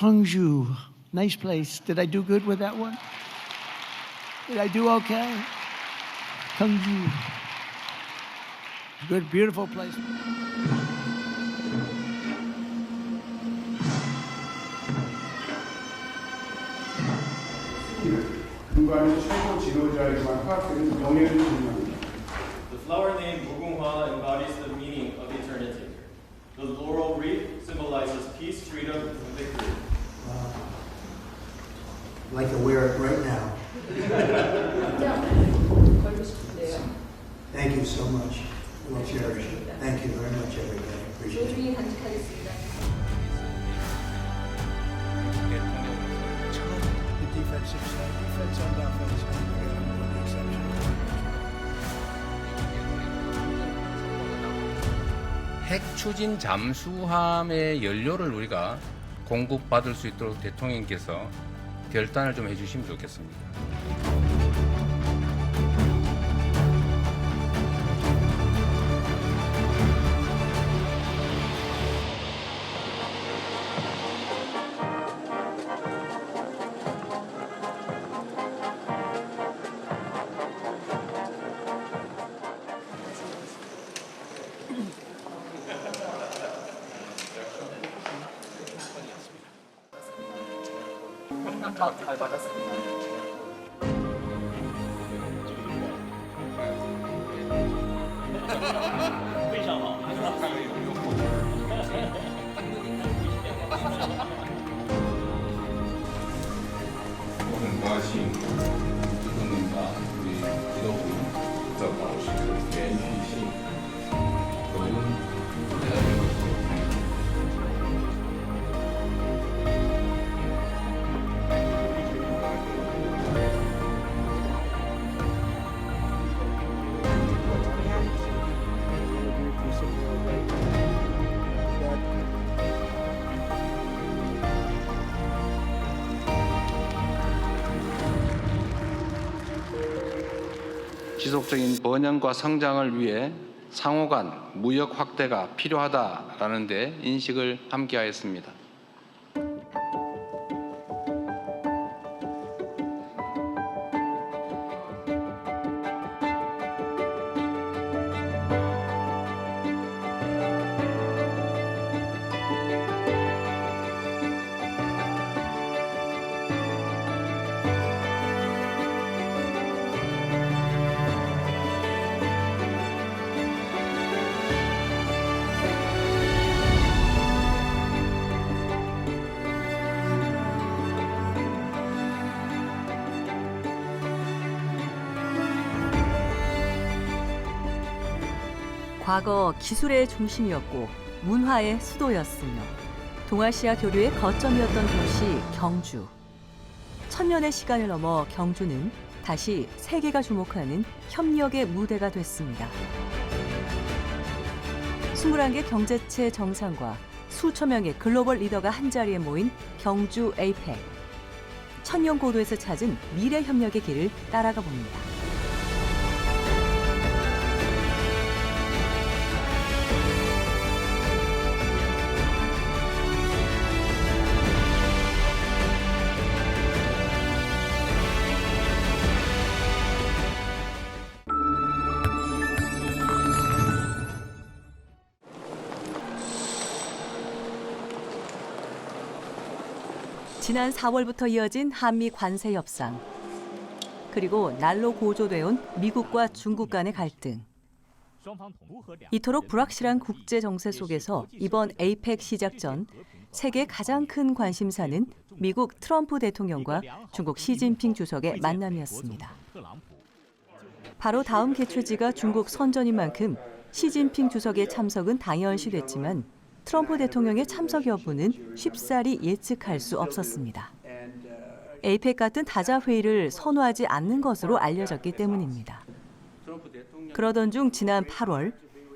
Gwangju, nice place. Did I do good with that one? Did I do okay? Gwangju, good, beautiful place. 금관의 최고 지도자이지만 화학적인 명예를 지닙니다. The flower name 무궁화 embodies the meaning of eternity. The laurel wreath symbolizes peace, freedom, and victory. I'd like to wear it right now. Thank you so much. We'll cherish it. Thank you very much, everybody. Appreciate it. 소중히 간직하겠습니다. The defensive side, defense and offense, with the exception of 핵 추진 잠수함의 연료를 우리가 공급받을 수 있도록 대통령께서 결단을 좀 해주시면 좋겠습니다. 잘 받았습니다. 지속적인 번영과 성장을 위해 상호 간 무역 확대가 필요하다라는 데 인식을 함께하였습니다. 과거 기술의 중심이었고 문화의 수도였으며 동아시아 교류의 거점이었던 도시 경주. 천년의 시간을 넘어 경주는 다시 세계가 주목하는 협력의 무대가 됐습니다. 21개 경제체 정상과 수천 명의 글로벌 리더가 한자리에 모인 경주 에이펙. 천년 고도에서 찾은 미래 협력의 길을 따라가 봅니다. 지난 4월부터 이어진 한미 관세 협상, 그리고 날로 고조돼 온 미국과 중국 간의 갈등. 이토록 불확실한 국제 정세 속에서 이번 에이펙 시작 전 세계 가장 큰 관심사는 미국 트럼프 대통령과 중국 시진핑 주석의 만남이었습니다. 바로 다음 개최지가 중국 선전인 만큼 시진핑 주석의 참석은 당연시됐지만 트럼프 대통령의 참석 여부는 쉽사리 예측할 수 없었습니다. 에이펙 같은 다자회의를 선호하지 않는 것으로 알려졌기 때문입니다. 그러던 중 지난 8월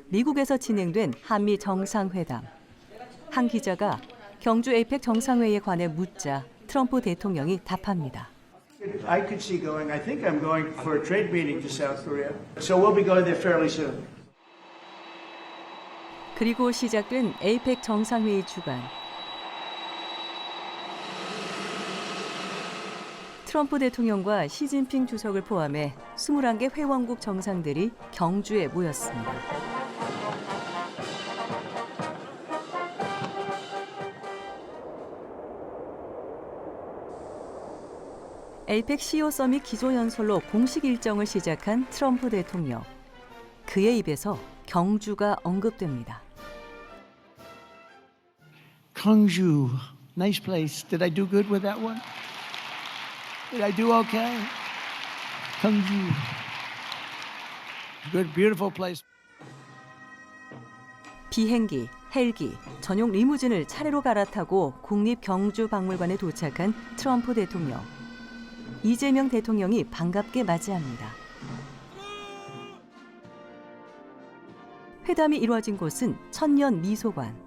미국에서 진행된 한미 정상회담. 한 기자가 경주 에이펙 정상회의에 관해 묻자 트럼프 대통령이 답합니다. I could see going. I think I'm going for a trade meeting to South Korea. So we'll be going there fairly soon. 그리고 시작된 에이펙 정상회의 주간. 트럼프 대통령과 시진핑 주석을 포함해 21개 회원국 정상들이 경주에 모였습니다. 에이펙 CEO 서밋 기조연설로 공식 일정을 시작한 트럼프 대통령. 그의 입에서 경주가 언급됩니다. Gwangju, nice place. Did I do good with that one? Did I do okay? Gwangju. Good, beautiful place. 비행기, 헬기, 전용 리무진을 차례로 갈아타고 국립경주박물관에 도착한 트럼프 대통령. 이재명 대통령이 반갑게 맞이합니다. 회담이 이루어진 곳은 천년미소관.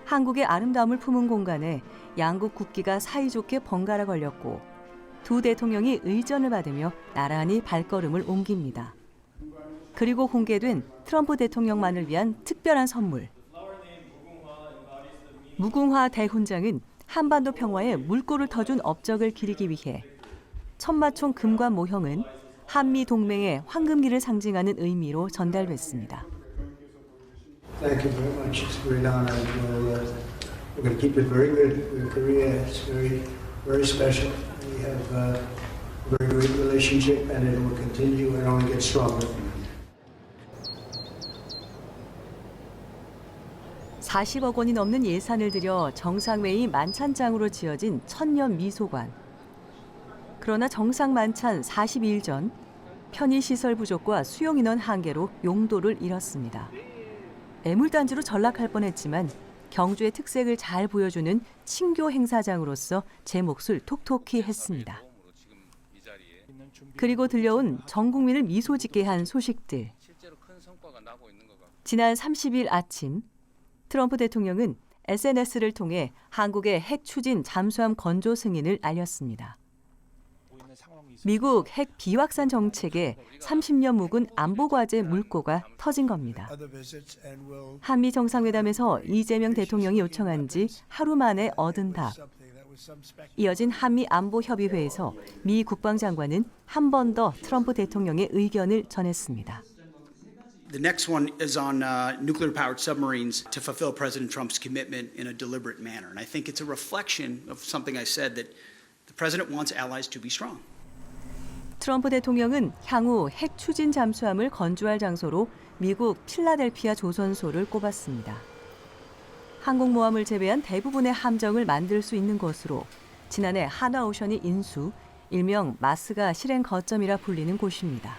한국의 아름다움을 품은 공간에 양국 국기가 사이좋게 번갈아 걸렸고 두 대통령이 의전을 받으며 나란히 발걸음을 옮깁니다. 그리고 공개된 트럼프 대통령만을 위한 특별한 선물. 무궁화 대훈장은 한반도 평화에 물꼬를 터준 업적을 기리기 위해 천마총 금관 모형은 한미 동맹의 황금기를 상징하는 의미로 전달됐습니다. Thank you very much. It's a great honor. We're going to keep it very good with Korea. It's very special. We have a very great relationship, and it will continue and only get stronger. 40억 원이 넘는 예산을 들여 정상회의 만찬장으로 지어진 천년미소관. 그러나 정상 만찬 42일 전 편의시설 부족과 수용인원 한계로 용도를 잃었습니다. 애물단지로 전락할 뻔했지만 경주의 특색을 잘 보여주는 친교 행사장으로서 제 몫을 톡톡히 했습니다. 그리고 들려온 전 국민을 미소 짓게 한 소식들. 지난 30일 아침 트럼프 대통령은 SNS를 통해 한국의 핵 추진 잠수함 건조 승인을 알렸습니다. 미국 핵 비확산 정책에 30년 묵은 안보과제 물꼬가 터진 겁니다. 한미 정상회담에서 이재명 대통령이 요청한 지 하루 만에 얻은 답. 이어진 한미 안보협의회에서 미 국방장관은 한 번 더 트럼프 대통령의 의견을 전했습니다. The next one is on nuclear-powered submarines to fulfill President Trump's commitment in a deliberate manner. And I think it's a reflection of something I said that the president wants allies to be strong. 트럼프 대통령은 향후 핵 추진 잠수함을 건조할 장소로 미국 필라델피아 조선소를 꼽았습니다. 항공모함을 제외한 대부분의 함정을 만들 수 있는 것으로 지난해 하나오션이 인수, 일명 마스가 실행 거점이라 불리는 곳입니다.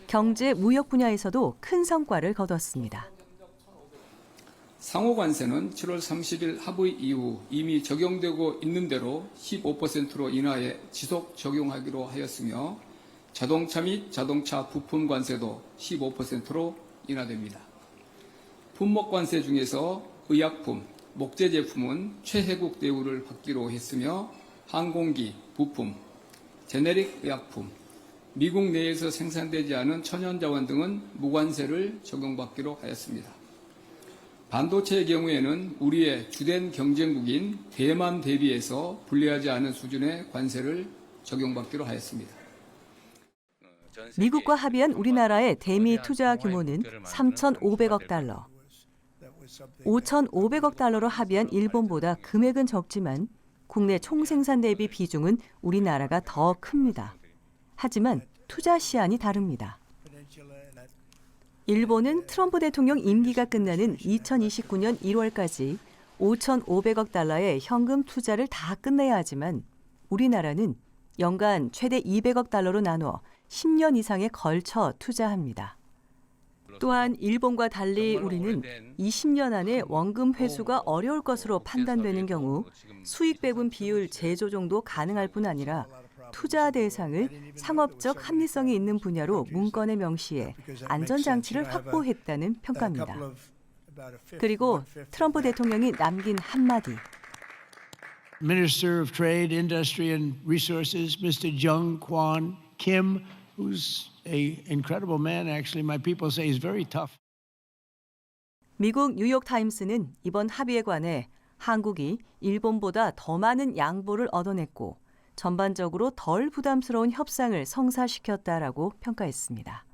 경제, 무역 분야에서도 큰 성과를 거뒀습니다. 상호 관세는 7월 30일 합의 이후 이미 적용되고 있는 대로 15%로 인하해 지속 적용하기로 하였으며 자동차 및 자동차 부품 관세도 15%로 인하됩니다. 품목 관세 중에서 의약품, 목재 제품은 최혜국 대우를 받기로 했으며 항공기, 부품, 제네릭 의약품, 미국 내에서 생산되지 않은 천연자원 등은 무관세를 적용받기로 하였습니다. 반도체의 경우에는 우리의 주된 경쟁국인 대만 대비해서 불리하지 않은 수준의 관세를 적용받기로 하였습니다. 미국과 합의한 우리나라의 대미 투자 규모는 3,500억 달러. 5,500억 달러로 합의한 일본보다 금액은 적지만 국내 총생산 대비 비중은 우리나라가 더 큽니다. 하지만 투자 시한이 다릅니다. 일본은 트럼프 대통령 임기가 끝나는 2029년 1월까지 5,500억 달러의 현금 투자를 다 끝내야 하지만 우리나라는 연간 최대 200억 달러로 나눠 10년 이상에 걸쳐 투자합니다. 또한 일본과 달리 우리는 20년 안에 원금 회수가 어려울 것으로 판단되는 경우 수익 배분 비율 재조정도 가능할 뿐 아니라 투자 대상을 상업적 합리성이 있는 분야로 문건에 명시해 안전장치를 확보했다는 평가입니다. 그리고 트럼프 대통령이 남긴 한마디. Minister of Trade, Industry and Resources, Mr. Jung Kwon Kim, who's an incredible man, actually. My people say he's very tough. 미국 뉴욕타임스는 이번 합의에 관해 한국이 일본보다 더 많은 양보를 얻어냈고 전반적으로 덜 부담스러운 협상을 성사시켰다라고 평가했습니다.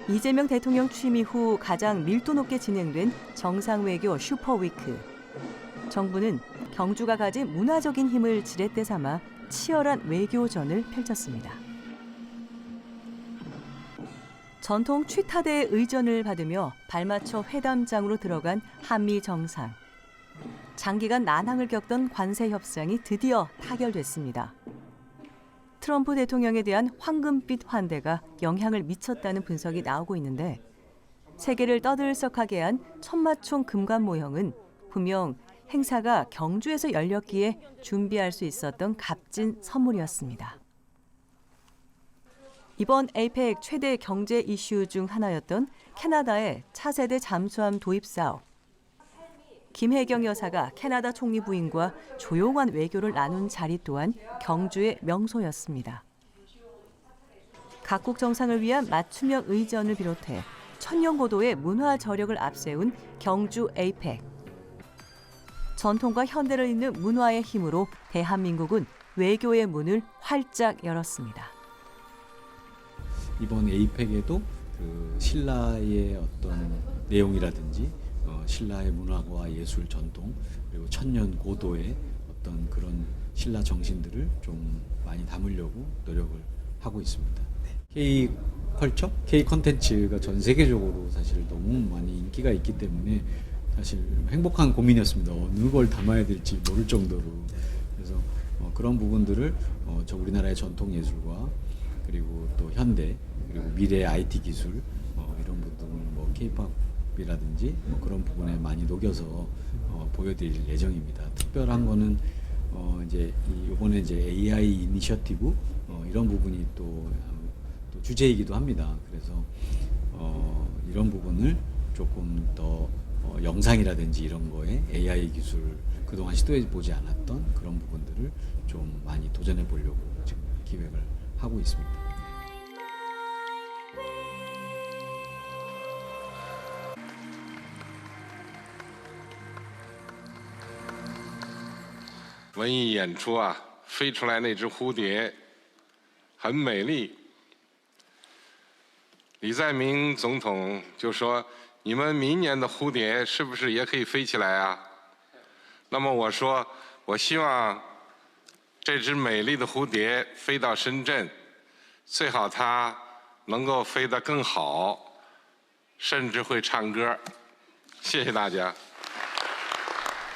이재명 대통령 취임 이후 가장 밀도 높게 진행된 정상외교 슈퍼위크. 정부는 경주가 가진 문화적인 힘을 지렛대 삼아 치열한 외교전을 펼쳤습니다. 전통 취타대의 의전을 받으며 발맞춰 회담장으로 들어간 한미 정상. 장기간 난항을 겪던 관세 협상이 드디어 타결됐습니다. 트럼프 대통령에 대한 황금빛 환대가 영향을 미쳤다는 분석이 나오고 있는데 세계를 떠들썩하게 한 천마총 금관 모형은 분명 행사가 경주에서 열렸기에 준비할 수 있었던 값진 선물이었습니다. 이번 에이펙 최대 경제 이슈 중 하나였던 캐나다의 차세대 잠수함 도입 사업. 김혜경 여사가 캐나다 총리 부인과 조용한 외교를 나눈 자리 또한 경주의 명소였습니다. 각국 정상을 위한 맞춤형 의전을 비롯해 천년고도의 문화 저력을 앞세운 경주 에이펙. 전통과 현대를 잇는 문화의 힘으로 대한민국은 외교의 문을 활짝 열었습니다. 이번 에이펙에도 그 신라의 어떤 내용이라든지 신라의 문화와 예술 전통 그리고 천년 고도의 어떤 그런 신라 정신들을 좀 많이 담으려고 노력을 하고 있습니다. K 컬처, K 컨텐츠가 전 세계적으로 사실 너무 많이 인기가 있기 때문에 사실 행복한 고민이었습니다. 어느 걸 담아야 될지 모를 정도로. 그래서 그런 부분들을 저 우리나라의 전통 예술과 그리고 또 현대 그리고 미래 IT 기술 이런 부분 뭐 K-팝이라든지 뭐 그런 부분에 많이 녹여서 보여드릴 예정입니다. 특별한 거는 이제 이번에 이제 AI 이니셔티브 이런 부분이 또 주제이기도 합니다. 그래서 이런 부분을 조금 더 영상이라든지 이런 거에 AI 기술 그동안 시도해 보지 않았던 그런 부분들을 좀 많이 도전해 보려고 지금 기획을 하고 있습니다. 文艺演出啊，飞出来那只蝴蝶很美丽。李在明总统就说：“你们明年的蝴蝶是不是也可以飞起来啊？”那么我说：“我希望这只美丽的蝴蝶飞到深圳，最好它能够飞得更好，甚至会唱歌。”谢谢大家。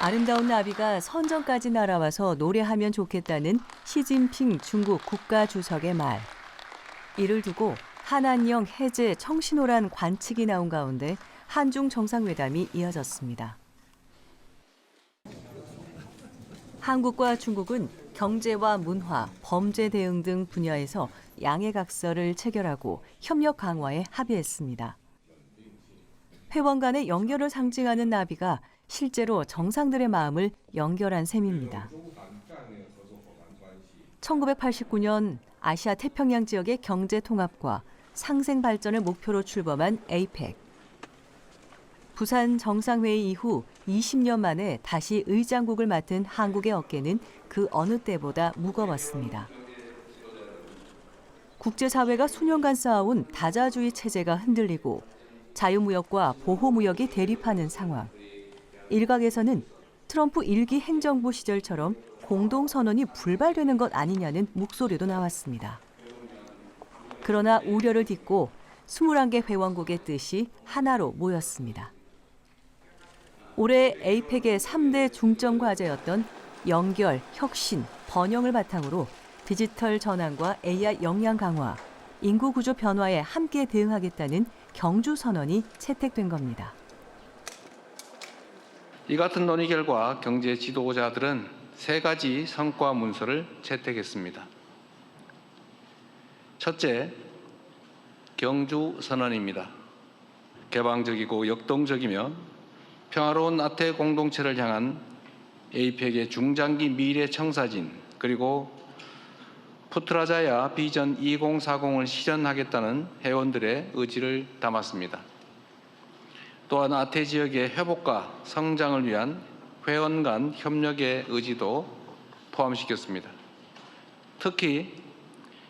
아름다운 나비가 선전까지 날아와서 노래하면 좋겠다는 시진핑 중국 국가주석의 말. 이를 두고 한안령 해제 청신호란 관측이 나온 가운데 한중 정상회담이 이어졌습니다. 한국과 중국은 경제와 문화, 범죄 대응 등 분야에서 양해각서를 체결하고 협력 강화에 합의했습니다. 회원 간의 연결을 상징하는 나비가 실제로 정상들의 마음을 연결한 셈입니다. 1989년 아시아 태평양 지역의 경제 통합과 상생 발전을 목표로 출범한 에이펙. 부산 정상회의 이후 20년 만에 다시 의장국을 맡은 한국의 어깨는 그 어느 때보다 무거웠습니다. 국제사회가 수년간 쌓아온 다자주의 체제가 흔들리고 자유무역과 보호무역이 대립하는 상황. 일각에서는 트럼프 1기 행정부 시절처럼 공동선언이 불발되는 것 아니냐는 목소리도 나왔습니다. 그러나 우려를 딛고 21개 회원국의 뜻이 하나로 모였습니다. 올해 에이펙의 3대 중점 과제였던 연결, 혁신, 번영을 바탕으로 디지털 전환과 AI 역량 강화, 인구 구조 변화에 함께 대응하겠다는 경주 선언이 채택된 겁니다. 이 같은 논의 결과 경제 지도자들은 3가지 성과 문서를 채택했습니다. 첫째, 경주 선언입니다. 개방적이고 역동적이며 평화로운 아태 공동체를 향한 에이펙의 중장기 미래 청사진 그리고 푸트라자야 비전 2040을 실현하겠다는 회원들의 의지를 담았습니다. 또한 아태 지역의 회복과 성장을 위한 회원 간 협력의 의지도 포함시켰습니다. 특히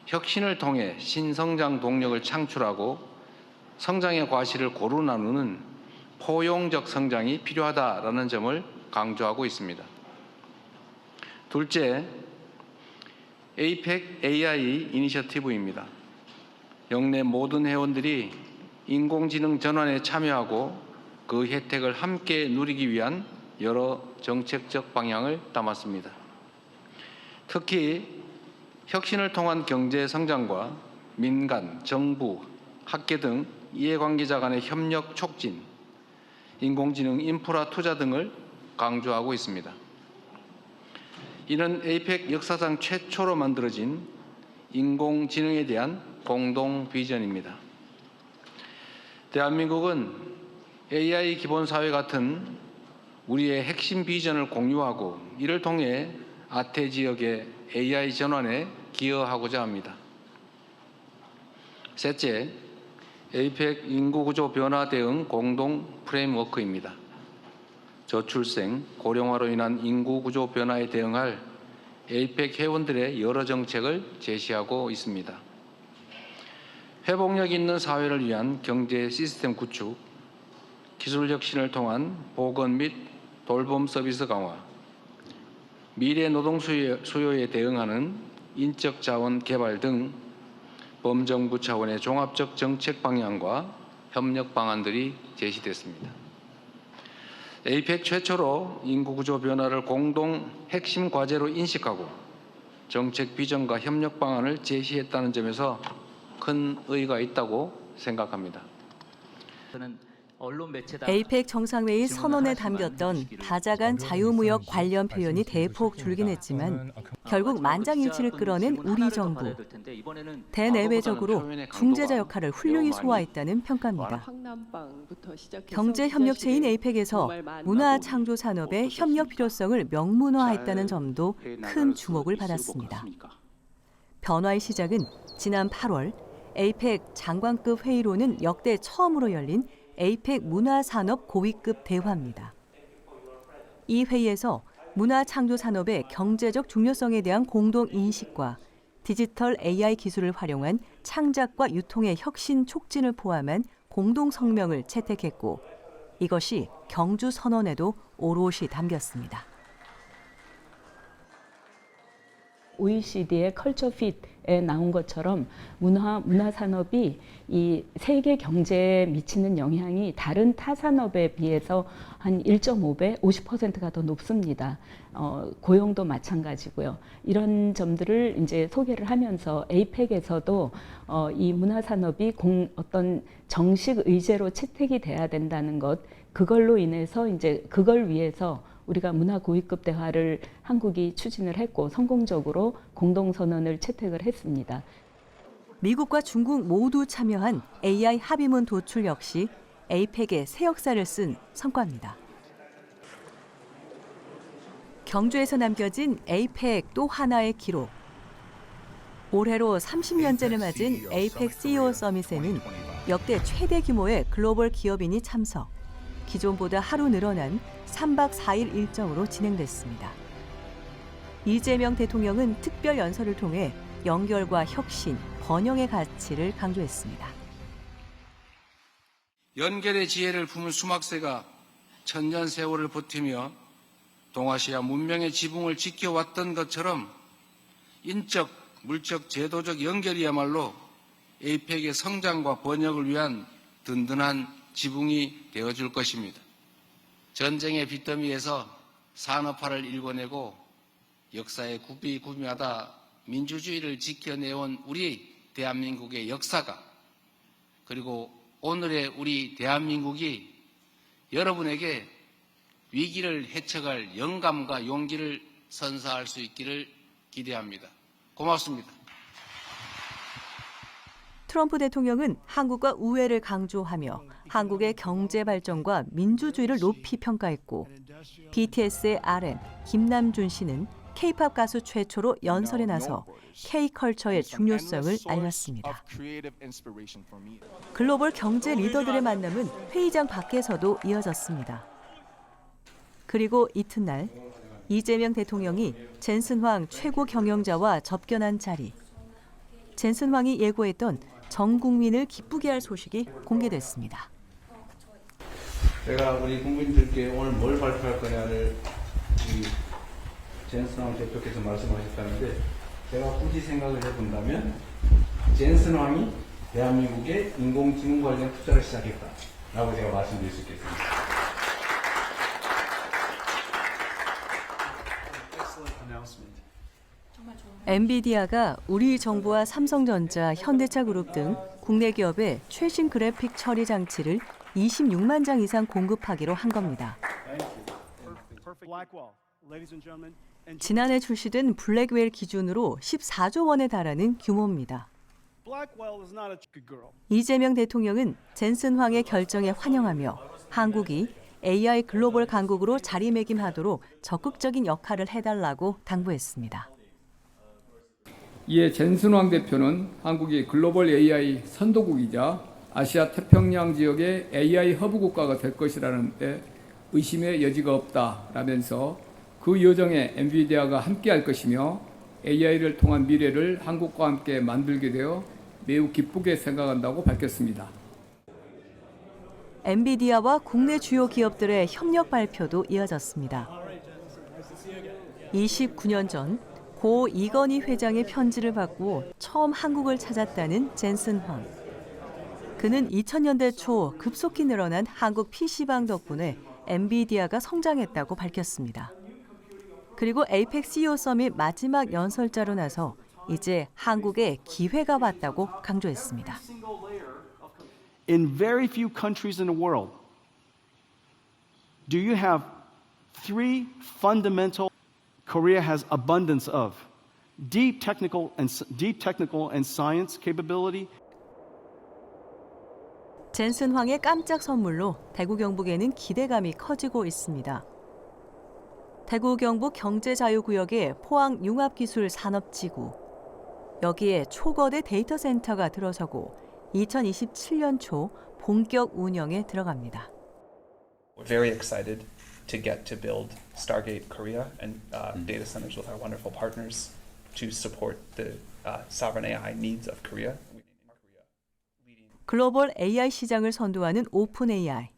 혁신을 통해 신성장 동력을 창출하고 성장의 과실을 고루 나누는 포용적 성장이 필요하다라는 점을 강조하고 있습니다. 둘째, APEC AI 이니셔티브입니다. 영내 모든 회원들이 인공지능 전환에 참여하고 그 혜택을 함께 누리기 위한 여러 정책적 방향을 담았습니다. 특히 혁신을 통한 경제 성장과 민간, 정부, 학계 등 이해관계자 간의 협력 촉진, 인공지능 인프라 투자 등을 강조하고 있습니다. 이는 APEC 역사상 최초로 만들어진 인공지능에 대한 공동 비전입니다. 대한민국은 AI 기본사회 같은 우리의 핵심 비전을 공유하고 이를 통해 아태 지역의 AI 전환에 기여하고자 합니다. 셋째, APEC 인구구조 변화 대응 공동 프레임워크입니다. 저출생, 고령화로 인한 인구구조 변화에 대응할 APEC 회원들의 여러 정책을 제시하고 있습니다. 회복력 있는 사회를 위한 경제 시스템 구축, 기술 혁신을 통한 보건 및 돌봄 서비스 강화, 미래 노동 수요에 대응하는 인적 자원 개발 등 범정부 차원의 종합적 정책 방향과 협력 방안들이 제시됐습니다. APEC 최초로 인구구조 변화를 공동 핵심 과제로 인식하고 정책 비전과 협력 방안을 제시했다는 점에서 큰 의의가 있다고 생각합니다. APEC 정상회의 선언에 담겼던 다자간 자유무역 관련 표현이 대폭 줄긴 했지만 결국 만장일치를 끌어낸 우리 정부. 대내외적으로 중재자 역할을 훌륭히 소화했다는 평가입니다. 경제협력체인 APEC에서 문화창조산업의 협력 필요성을 명문화했다는 점도 큰 주목을 받았습니다. 변화의 시작은 지난 8월 APEC 장관급 회의로는 역대 처음으로 열린 APEC 문화산업 고위급 대화입니다. 이 회의에서 문화창조산업의 경제적 중요성에 대한 공동인식과 디지털 AI 기술을 활용한 창작과 유통의 혁신 촉진을 포함한 공동성명을 채택했고 이것이 경주선언에도 오롯이 담겼습니다. OECD의 컬처 핏에 나온 것처럼 문화산업이 이 세계 경제에 미치는 영향이 다른 타 산업에 비해서 한 1.5배, 50%가 더 높습니다. 고용도 마찬가지고요. 이런 점들을 이제 소개를 하면서 APEC에서도 이 문화산업이 어떤 정식 의제로 채택이 돼야 된다는 것, 그걸로 인해서 이제 그걸 위해서 우리가 문화 고위급 대화를 한국이 추진을 했고 성공적으로 공동선언을 채택을 했습니다. 미국과 중국 모두 참여한 AI 합의문 도출 역시 APEC의 새 역사를 쓴 성과입니다. 경주에서 남겨진 APEC 또 하나의 기록. 올해로 30년째를 맞은 APEC CEO 서밋에는 역대 최대 규모의 글로벌 기업인이 참석. 기존보다 하루 늘어난 3박 4일 일정으로 진행됐습니다. 이재명 대통령은 특별 연설을 통해 연결과 혁신, 번영의 가치를 강조했습니다. 연결의 지혜를 품은 수막새가 천년 세월을 버티며 동아시아 문명의 지붕을 지켜왔던 것처럼 인적, 물적, 제도적 연결이야말로 APEC의 성장과 번영을 위한 든든한 지붕이 되어줄 것입니다. 전쟁의 빚더미에서 산업화를 일궈내고 역사의 구비구비마다 민주주의를 지켜내온 우리 대한민국의 역사가 그리고 오늘의 우리 대한민국이 여러분에게 위기를 헤쳐갈 영감과 용기를 선사할 수 있기를 기대합니다. 고맙습니다. 트럼프 대통령은 한국과 우애를 강조하며 한국의 경제 발전과 민주주의를 높이 평가했고 BTS의 RM, 김남준 씨는 K-팝 가수 최초로 연설에 나서 K-컬처의 중요성을 알렸습니다. 글로벌 경제 리더들의 만남은 회의장 밖에서도 이어졌습니다. 그리고 이튿날 이재명 대통령이 젠슨 황 최고 경영자와 접견한 자리. 젠슨 황이 예고했던 전 국민을 기쁘게 할 소식이 공개됐습니다. 제가 우리 국민들께 오늘 뭘 발표할 거냐를 우리 젠슨 황 대표께서 말씀하셨다는데 제가 굳이 생각을 해본다면 젠슨 황이 대한민국에 인공지능 관련 투자를 시작했다라고 제가 말씀드릴 수 있겠습니다. 엔비디아가 우리 정부와 삼성전자, 현대차그룹 등 국내 기업에 최신 그래픽 처리 장치를 26만 장 이상 공급하기로 한 겁니다. 지난해 출시된 블랙웰 기준으로 14조 원에 달하는 규모입니다. 이재명 대통령은 젠슨 황의 결정에 환영하며 한국이 AI 글로벌 강국으로 자리매김하도록 적극적인 역할을 해달라고 당부했습니다. 이에 젠슨 황 대표는 한국이 글로벌 AI 선도국이자 아시아 태평양 지역의 AI 허브 국가가 될 것이라는 데 의심의 여지가 없다라면서 그 여정에 엔비디아가 함께할 것이며 AI를 통한 미래를 한국과 함께 만들게 되어 매우 기쁘게 생각한다고 밝혔습니다. 엔비디아와 국내 주요 기업들의 협력 발표도 이어졌습니다. 29년 전 고 이건희 회장의 편지를 받고 처음 한국을 찾았다는 젠슨 황. 그는 2000년대 초 급속히 늘어난 한국 PC방 덕분에 엔비디아가 성장했다고 밝혔습니다. 그리고 에이펙 CEO 서밋 마지막 연설자로 나서 이제 한국에 기회가 왔다고 강조했습니다. In very few countries in the world, do you have three fundamental Korea has abundance of deep technical and science capability. 젠슨 황의 깜짝 선물로 대구 경북에는 기대감이 커지고 있습니다. 대구 경북 경제자유구역의 포항융합기술산업지구. 여기에 초거대 데이터 센터가 들어서고 2027년 초 본격 운영에 들어갑니다. We're very excited to get to build Stargate Korea and data centers with our wonderful partners to support the sovereign AI needs of Korea. 글로벌 AI 시장을 선도하는 오픈 AI,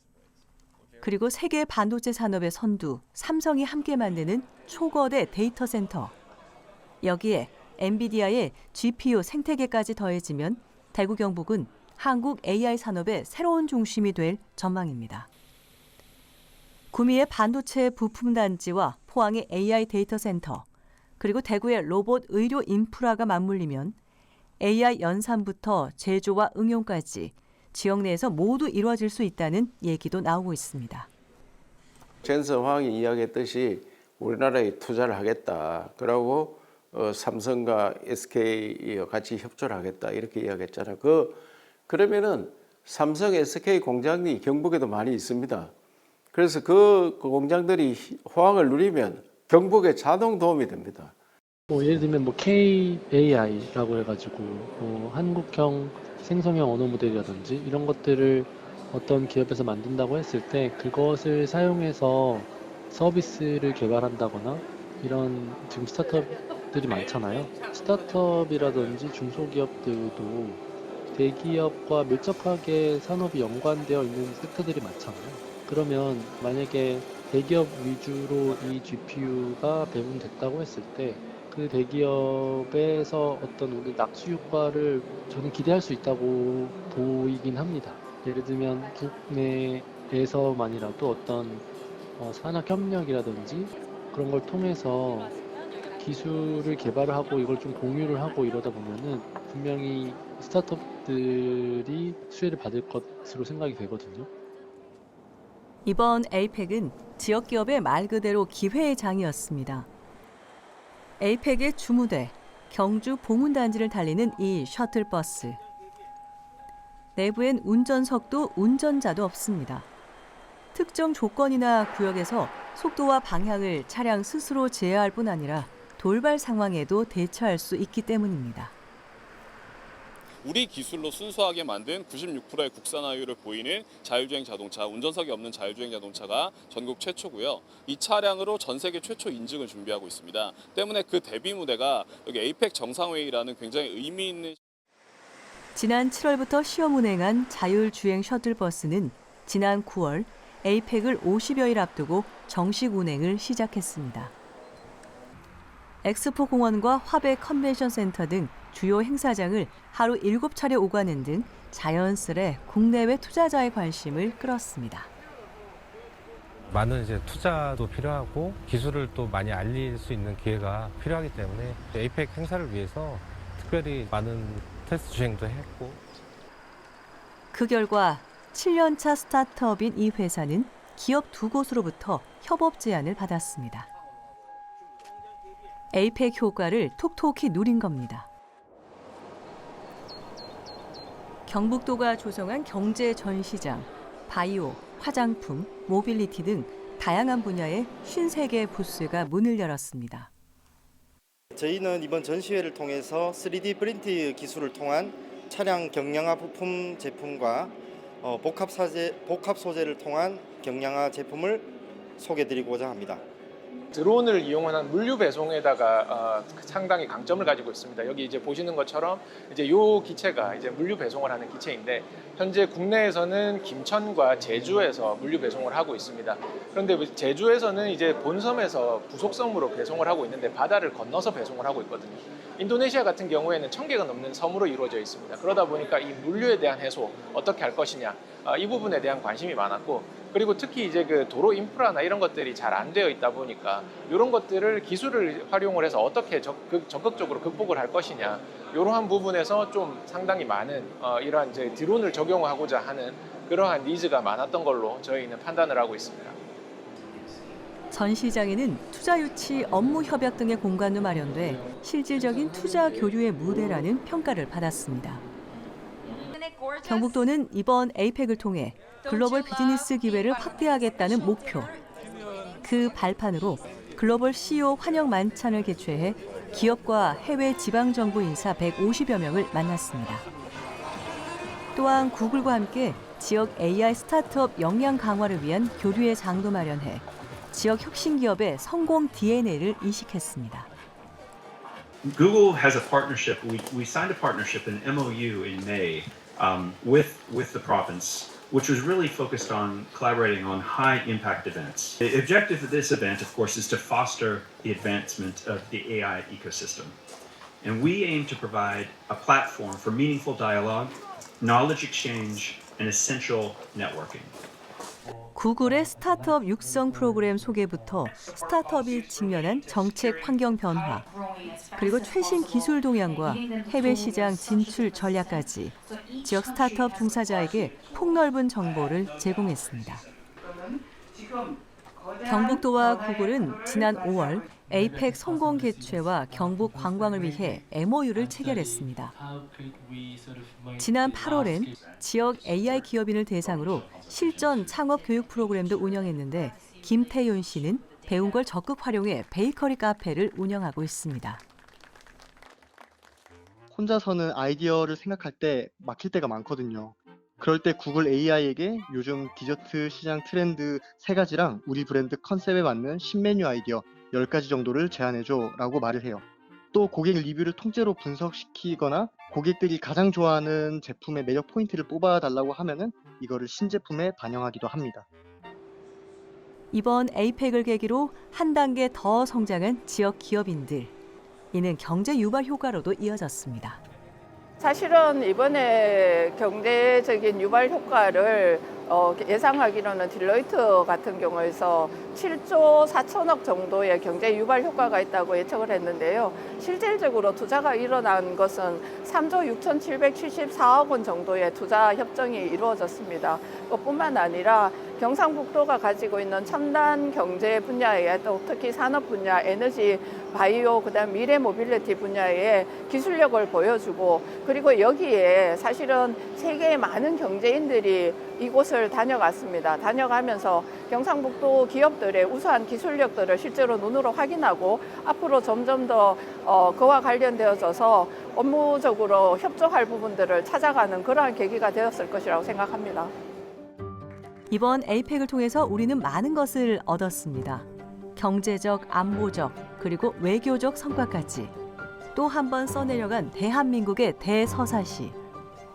그리고 세계 반도체 산업의 선두 삼성이 함께 만드는 초거대 데이터 센터. 여기에 엔비디아의 GPU 생태계까지 더해지면 대구 경북은 한국 AI 산업의 새로운 중심이 될 전망입니다. 구미의 반도체 부품 단지와 포항의 AI 데이터 센터, 그리고 대구의 로봇 의료 인프라가 맞물리면 AI 연산부터 제조와 응용까지 지역 내에서 모두 이루어질 수 있다는 얘기도 나오고 있습니다. 젠슨 황이 이야기했듯이 우리나라에 투자를 하겠다. 그러고 삼성과 SK 같이 협조를 하겠다. 이렇게 이야기했잖아요. 그러면은 삼성, SK 공장이 경북에도 많이 있습니다. 그래서 그 공장들이 호황을 누리면 경북에 자동 도움이 됩니다. 예를 들면 KAI라고 해가지고 한국형 생성형 언어 모델이라든지 이런 것들을 어떤 기업에서 만든다고 했을 때 그것을 사용해서 서비스를 개발한다거나 이런 지금 스타트업들이 많잖아요. 스타트업이라든지 중소기업들도 대기업과 밀접하게 산업이 연관되어 있는 섹터들이 많잖아요. 그러면 만약에 대기업 위주로 이 GPU가 배분됐다고 했을 때 그 대기업에서 어떤 우리 낙수 효과를 저는 기대할 수 있다고 보이긴 합니다. 예를 들면 국내에서만이라도 어떤 산학협력이라든지 그런 걸 통해서 기술을 개발을 하고 이걸 좀 공유를 하고 이러다 보면은 분명히 스타트업들이 수혜를 받을 것으로 생각이 되거든요. 이번 에이펙은 지역 기업의 말 그대로 기회의 장이었습니다. 에이펙의 주무대, 경주 봉운단지를 달리는 이 셔틀버스. 내부엔 운전석도 운전자도 없습니다. 특정 조건이나 구역에서 속도와 방향을 차량 스스로 제어할 뿐 아니라 돌발 상황에도 대처할 수 있기 때문입니다. 우리 기술로 순수하게 만든 96%의 국산화율을 보이는 자율주행 자동차, 운전석이 없는 자율주행 자동차가 전국 최초고요. 이 차량으로 전 세계 최초 인증을 준비하고 있습니다. 때문에 그 데뷔 무대가 여기 에이펙 정상회의라는 굉장히 의미 있는 지난 7월부터 시험 운행한 자율주행 셔틀버스는 지난 9월 에이펙을 50여일 앞두고 정식 운행을 시작했습니다. 엑스포 공원과 화백 컨벤션 센터 등 주요 행사장을 하루 7차례 오가는 등 자연스레 국내외 투자자의 관심을 끌었습니다. 많은 이제 투자도 필요하고 기술을 또 많이 알릴 수 있는 기회가 필요하기 때문에 에이펙 행사를 위해서 특별히 많은 테스트 주행도 했고 그 결과 7년차 스타트업인 이 회사는 기업 2곳으로부터 협업 제안을 받았습니다. 에이펙 효과를 톡톡히 누린 겁니다. 경북도가 조성한 경제 전시장, 바이오, 화장품, 모빌리티 등 다양한 분야의 53개 부스가 문을 열었습니다. 저희는 이번 전시회를 통해서 3D 프린트 기술을 통한 차량 경량화 부품 제품과 복합 소재를 통한 경량화 제품을 소개드리고자 합니다. 드론을 이용한 물류 배송에다가 상당히 강점을 가지고 있습니다. 여기 이제 보시는 것처럼 이제 요 기체가 이제 물류 배송을 하는 기체인데 현재 국내에서는 김천과 제주에서 물류 배송을 하고 있습니다. 그런데 제주에서는 이제 본섬에서 부속섬으로 배송을 하고 있는데 바다를 건너서 배송을 하고 있거든요. 인도네시아 같은 경우에는 1000개가 넘는 섬으로 이루어져 있습니다. 그러다 보니까 이 물류에 대한 해소 어떻게 할 것이냐 이 부분에 대한 관심이 많았고 그리고 특히 이제 그 도로 인프라나 이런 것들이 잘 안 되어 있다 보니까 이런 것들을 기술을 활용을 해서 어떻게 적극적으로 극복을 할 것이냐 이러한 부분에서 좀 상당히 많은 이러한 이제 드론을 적용하고자 하는 그러한 니즈가 많았던 걸로 저희는 판단을 하고 있습니다. 전시장에는 투자 유치, 업무 협약 등의 공간도 마련돼 실질적인 투자 교류의 무대라는 평가를 받았습니다. 경북도는 이번 에이펙을 통해 글로벌 비즈니스 기회를 확대하겠다는 목표. 그 발판으로 글로벌 CEO 환영 만찬을 개최해 기업과 해외 지방정부 인사 150여 명을 만났습니다. 또한 구글과 함께 지역 AI 스타트업 역량 강화를 위한 교류의 장도 마련해 지역 혁신 기업의 성공 DNA를 이식했습니다. Google has a partnership. We signed a partnership, an MOU in May with the province, which was really focused on collaborating on high impact events. The objective of this event, of course, is to foster the advancement of the AI ecosystem. And we aim to provide a platform for meaningful dialogue, knowledge exchange, and essential networking. 구글의 스타트업 육성 프로그램 소개부터 스타트업이 직면한 정책 환경 변화, 그리고 최신 기술 동향과 해외 시장 진출 전략까지 지역 스타트업 종사자에게 폭넓은 정보를 제공했습니다. 경북도와 구글은 지난 5월 에이펙 성공 개최와 경북 관광을 위해 MOU를 체결했습니다. 지난 8월엔 지역 AI 기업인을 대상으로 실전 창업 교육 프로그램도 운영했는데 김태윤 씨는 배운 걸 적극 활용해 베이커리 카페를 운영하고 있습니다. 혼자서는 아이디어를 생각할 때 막힐 때가 많거든요. 그럴 때 구글 AI에게 요즘 디저트 시장 트렌드 3가지랑 우리 브랜드 컨셉에 맞는 신메뉴 아이디어 10가지 정도를 제안해줘 라고 말을 해요. 또 고객 리뷰를 통째로 분석시키거나 고객들이 가장 좋아하는 제품의 매력 포인트를 뽑아달라고 하면은 이거를 신제품에 반영하기도 합니다. 이번 에이펙을 계기로 한 단계 더 성장한 지역 기업인들. 이는 경제 유발 효과로도 이어졌습니다. 사실은 이번에 경제적인 유발 효과를 예상하기로는 딜로이트 같은 경우에서 7조 4천억 정도의 경제 유발 효과가 있다고 예측을 했는데요. 실질적으로 투자가 일어난 것은 3조 6,774억 원 정도의 투자 협정이 이루어졌습니다. 그뿐만 아니라 경상북도가 가지고 있는 첨단 경제 분야에 또 특히 산업 분야, 에너지, 바이오, 그다음 미래 모빌리티 분야에 기술력을 보여주고 그리고 여기에 사실은 세계의 많은 경제인들이 이곳을 다녀갔습니다. 다녀가면서 경상북도 기업들의 우수한 기술력들을 실제로 눈으로 확인하고 앞으로 점점 더 그와 관련되어져서 업무적으로 협조할 부분들을 찾아가는 그러한 계기가 되었을 것이라고 생각합니다. 이번 에이펙을 통해서 우리는 많은 것을 얻었습니다. 경제적, 안보적, 그리고 외교적 성과까지. 또 한 번 써내려간 대한민국의 대서사시.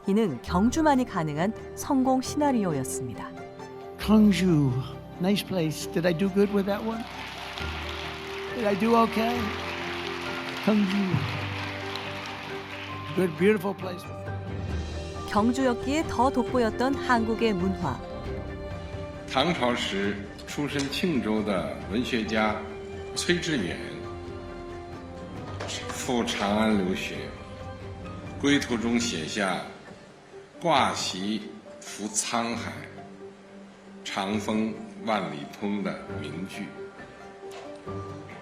이는 경주만이 가능한 성공 시나리오였습니다. Gwangju, nice place. Did I do good with that one? Did I do okay? Gwangju, good, beautiful place. 경주였기에 더 돋보였던 한국의 문화. 唐朝时出身庆州的文学家崔致远赴长安留学，归途中写下“挂席浮沧海，长风万里通”的名句。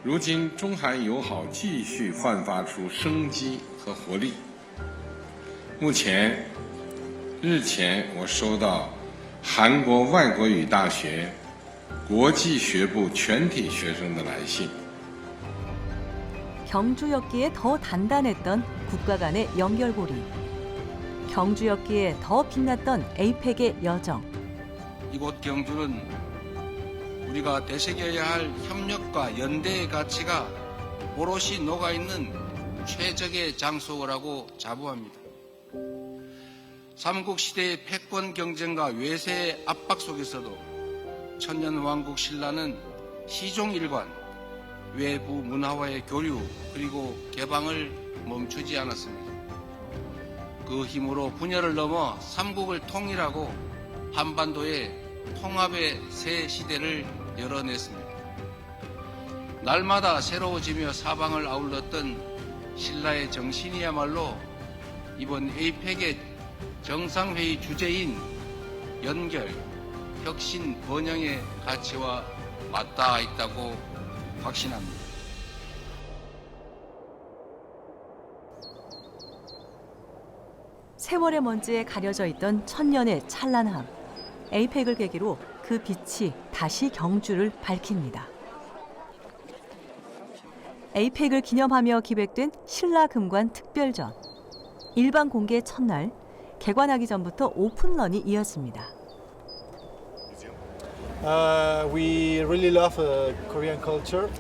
如今中韩友好继续焕发出生机和活力。日前我收到韩国外国语大学国际学部全体学生的来信。 경주였기에 더 단단했던 국가 간의 연결고리. 경주였기에 더 빛났던 에이펙의 여정. 이곳 경주는 우리가 되새겨야 할 협력과 연대의 가치가 오롯이 녹아있는 최적의 장소라고 자부합니다. 삼국시대의 패권 경쟁과 외세의 압박 속에서도 천년왕국 신라는 시종일관, 외부 문화와의 교류 그리고 개방을 멈추지 않았습니다. 그 힘으로 분열을 넘어 삼국을 통일하고 한반도의 통합의 새 시대를 열어냈습니다. 날마다 새로워지며 사방을 아울렀던 신라의 정신이야말로 이번 에이펙의 정상회의 주제인 연결, 혁신, 번영의 가치와 맞닿아 있다고 확신합니다. 세월의 먼지에 가려져 있던 천년의 찬란함. 에이펙을 계기로 그 빛이 다시 경주를 밝힙니다. 에이펙을 기념하며 기획된 신라금관 특별전. 일반 공개 첫날, 개관하기 전부터 오픈런이 이었습니다. We really love Korean culture,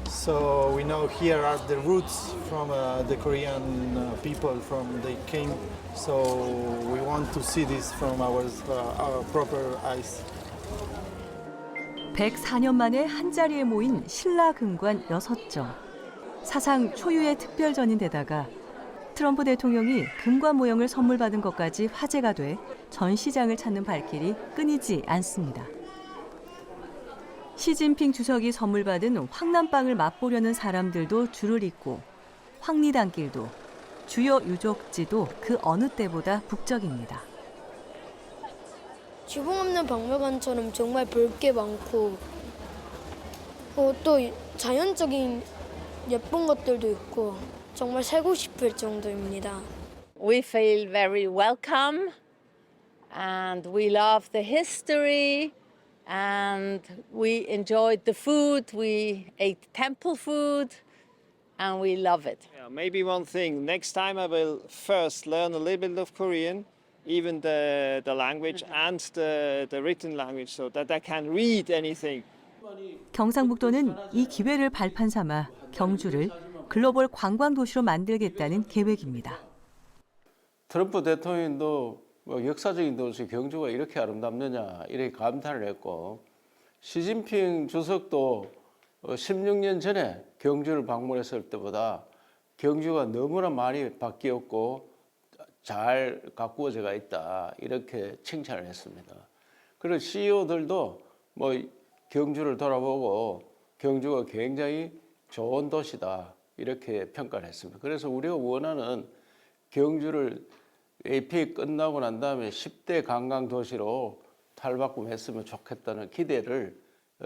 so we know here are the roots from the Korean people, from they came. So we want to see this from our proper eyes. 104년 만에 한자리에 모인 신라금관 6점. 사상 초유의 특별전인데다가 트럼프 대통령이 금관 모형을 선물 받은 것까지 화제가 돼 전시장을 찾는 발길이 끊이지 않습니다. 시진핑 주석이 선물 받은 황남빵을 맛보려는 사람들도 줄을 잇고 황리단길도 주요 유적지도 그 어느 때보다 북적입니다. 주봉 없는 박물관처럼 정말 볼 게 많고 또 자연적인 예쁜 것들도 있고 정말 살고 싶을 정도입니다. We feel very welcome and we love the history and we enjoyed the food. We ate temple food and we love it. Yeah, maybe one thing, next time I will first learn a little bit of Korean, even the language and the written language so that I can read anything. 경상북도는 이 기회를 발판 삼아 경주를 글로벌 관광 도시로 만들겠다는 계획입니다. 트럼프 대통령도 역사적인 도시 경주가 이렇게 아름답느냐 이렇게 감탄을 했고 시진핑 주석도 16년 전에 경주를 방문했을 때보다 경주가 너무나 많이 바뀌었고 잘 가꾸어져 있다 이렇게 칭찬을 했습니다. 그리고 CEO들도 경주를 돌아보고 경주가 굉장히 좋은 도시다 이렇게 평가를 했습니다. 그래서 우리가 원하는 경주를 에이펙 끝나고 난 다음에 10대 관광 도시로 탈바꿈했으면 좋겠다는 기대를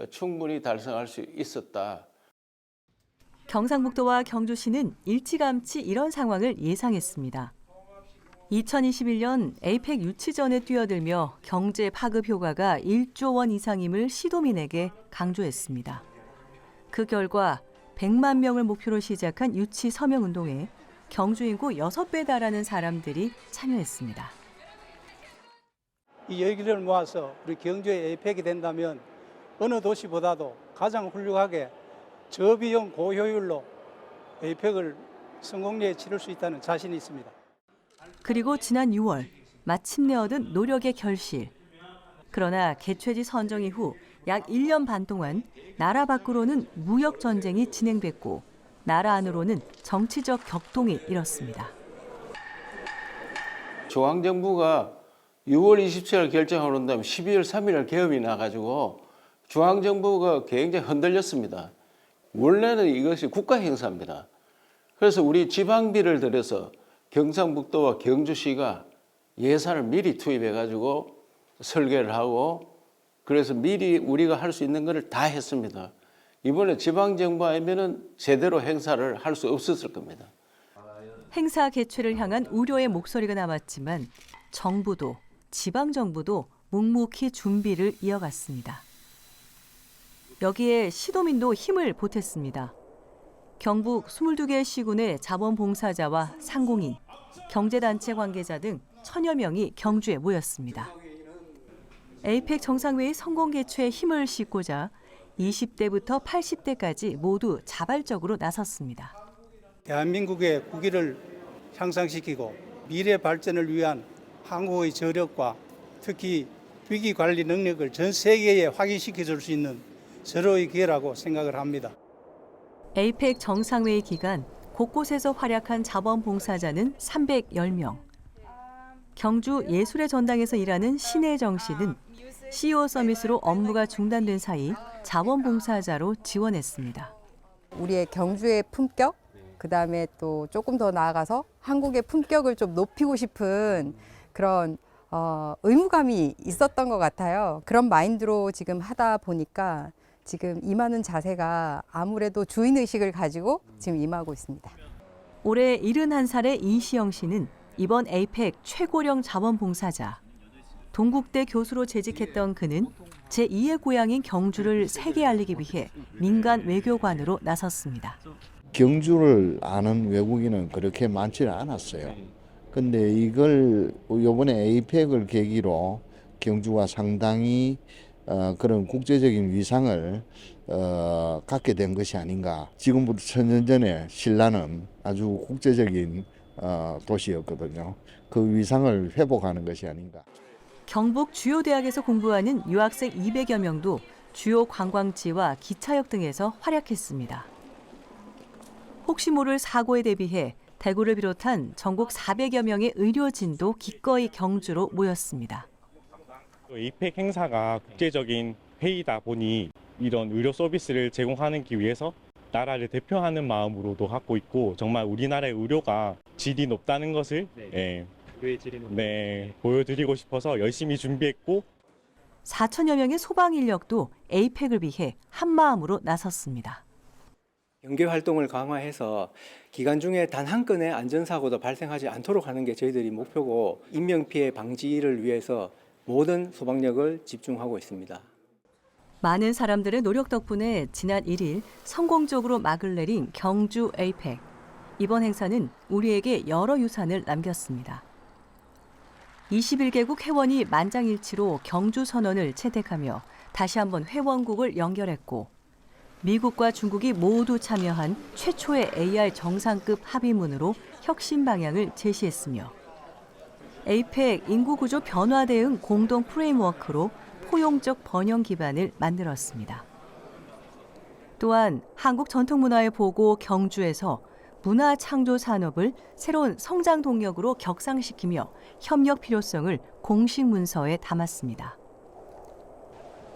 충분히 달성할 수 있었다. 경상북도와 경주시는 일찌감치 이런 상황을 예상했습니다. 2021년 에이펙 유치전에 뛰어들며 경제 파급 효과가 1조 원 이상임을 시도민에게 강조했습니다. 그 결과 100만 명을 목표로 시작한 유치 서명 운동에 경주 인구 6배 달하는 사람들이 참여했습니다. 이 열기를 모아서 우리 경주에 에이펙이 된다면 어느 도시보다도 가장 훌륭하게 저비용 고효율로 에이펙을 성공리에 치를 수 있다는 자신이 있습니다. 그리고 지난 6월 마침내 얻은 노력의 결실. 그러나 개최지 선정 이후 약 1년 반 동안 나라 밖으로는 무역 전쟁이 진행됐고 나라 안으로는 정치적 격동이 일었습니다. 중앙정부가 6월 27일 결정하고 난 다음에 12월 3일 계엄이 나가지고 중앙정부가 굉장히 흔들렸습니다. 원래는 이것이 국가 행사입니다. 그래서 우리 지방비를 들여서 경상북도와 경주시가 예산을 미리 투입해가지고 설계를 하고 그래서 미리 우리가 할 수 있는 것을 다 했습니다. 이번에 지방정부 아니면은 제대로 행사를 할 수 없었을 겁니다. 행사 개최를 향한 우려의 목소리가 남았지만 정부도 지방정부도 묵묵히 준비를 이어갔습니다. 여기에 시도민도 힘을 보탰습니다. 경북 22개 시군의 자원봉사자와 상공인, 경제단체 관계자 등 1000여 명이 경주에 모였습니다. 에이펙 정상회의 성공 개최에 힘을 싣고자 20대부터 80대까지 모두 자발적으로 나섰습니다. 대한민국의 국위를 향상시키고 미래 발전을 위한 한국의 저력과 특히 위기 관리 능력을 전 세계에 확인시켜 줄 수 있는 절호의 기회라고 생각을 합니다. 에이펙 정상회의 기간 곳곳에서 활약한 자원봉사자는 310명. 경주 예술의 전당에서 일하는 신혜정 씨는 CEO 서밋으로 업무가 중단된 사이 자원봉사자로 지원했습니다. 우리의 경주의 품격, 그다음에 또 조금 더 나아가서 한국의 품격을 좀 높이고 싶은 그런 의무감이 있었던 것 같아요. 그런 마인드로 지금 하다 보니까 지금 임하는 자세가 아무래도 주인의식을 가지고 지금 임하고 있습니다. 올해 71살의 이시영 씨는 이번 에이펙 최고령 자원봉사자. 동국대 교수로 재직했던 그는 제2의 고향인 경주를 세계에 알리기 위해 민간 외교관으로 나섰습니다. 경주를 아는 외국인은 그렇게 많지는 않았어요. 근데 이걸 이번에 에이펙을 계기로 경주가 상당히 그런 국제적인 위상을 갖게 된 것이 아닌가. 지금부터 1000년 전에 신라는 아주 국제적인 도시였거든요. 그 위상을 회복하는 것이 아닌가. 경북 주요 대학에서 공부하는 유학생 200여 명도 주요 관광지와 기차역 등에서 활약했습니다. 혹시 모를 사고에 대비해 대구를 비롯한 전국 400여 명의 의료진도 기꺼이 경주로 모였습니다. 에이펙 행사가 국제적인 회의다 보니 이런 의료 서비스를 제공하기 위해서 나라를 대표하는 마음으로도 갖고 있고 정말 우리나라의 의료가 질이 높다는 것을 보여드리고 싶어서 열심히 준비했고 4천여 명의 소방 인력도 에이펙을 위해 한마음으로 나섰습니다. 경계 활동을 강화해서 기간 중에 단 한 건의 안전사고도 발생하지 않도록 하는 게 저희들이 목표고 인명피해 방지를 위해서 모든 소방력을 집중하고 있습니다. 많은 사람들의 노력 덕분에 지난 1일 성공적으로 막을 내린 경주 에이펙. 이번 행사는 우리에게 여러 유산을 남겼습니다. 21개국 회원이 만장일치로 경주 선언을 채택하며 다시 한번 회원국을 연결했고 미국과 중국이 모두 참여한 최초의 AR 정상급 합의문으로 혁신 방향을 제시했으며 에이펙 인구구조 변화 대응 공동 프레임워크로 포용적 번영 기반을 만들었습니다. 또한 한국 전통문화의 보고 경주에서 문화 창조 산업을 새로운 성장 동력으로 격상시키며 협력 필요성을 공식 문서에 담았습니다.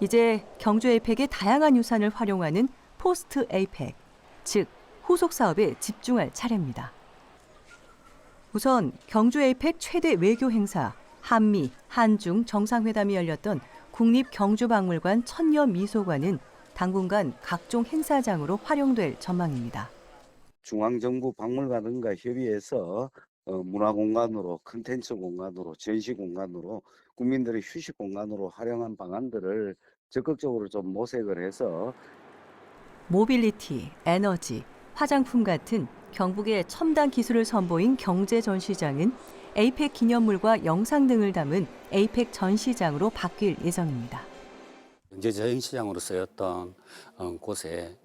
이제 경주 에이펙의 다양한 유산을 활용하는 포스트 에이펙, 즉 후속 사업에 집중할 차례입니다. 우선 경주 에이펙 최대 외교 행사 한미, 한중 정상회담이 열렸던 국립경주박물관 천녀미소관은 당분간 각종 행사장으로 활용될 전망입니다. 중앙정부 박물관과 협의해서 문화공간으로, 콘텐츠 공간으로, 전시 공간으로, 국민들의 휴식 공간으로 활용한 방안들을 적극적으로 좀 모색을 해서 모빌리티, 에너지, 화장품 같은 경북의 첨단 기술을 선보인 경제 전시장은 에이펙 기념물과 영상 등을 담은 에이펙 전시장으로 바뀔 예정입니다. 경제 전시장으로 쓰였던 곳에